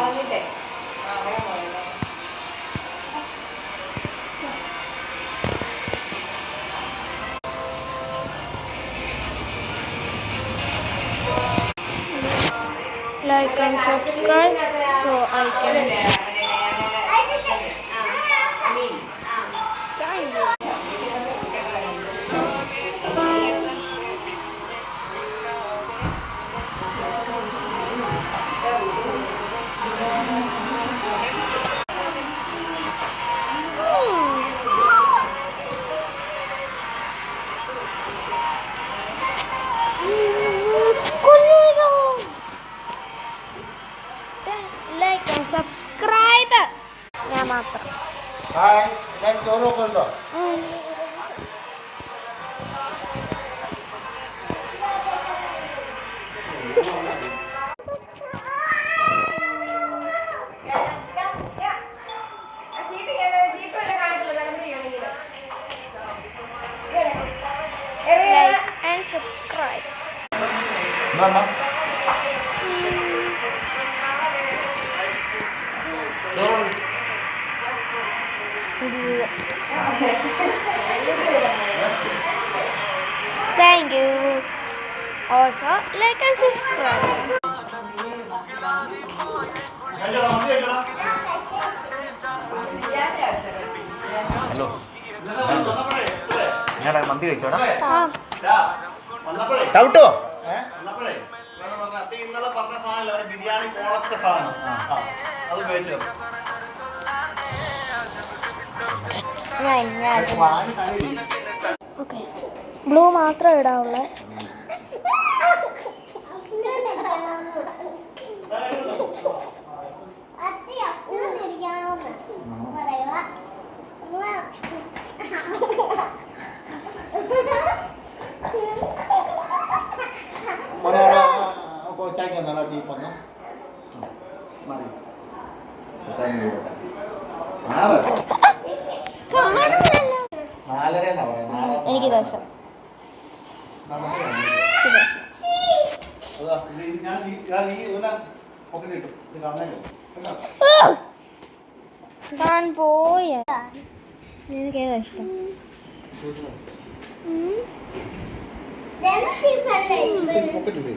Like and subscribe so I can join you. Like and subscribe. ഞാൻ മാത്രം. Hi, ഞാൻ ചോറൊക്കെ ഉണ്ടോ? Like and subscribe. Mama Thank you. Also, like and subscribe. Hello, ഞാൻ മന്തി കഴിച്ചോടാ. ഡൗട്ടോ ഇന്നലെ പറഞ്ഞ സാധനം ബിരിയാണി പോലത്തെ സാധനം അത് ഉപയോഗിച്ചത്. ഓക്കെ, ബ്ലൂ മാത്രം ഇടാവുള്ള. എനിക്ക് ദോഷം. ഞാൻ പോയ എനിക്ക് ഏതാ ഇഷ്ടം? പോക്കറ്റില്ലേ?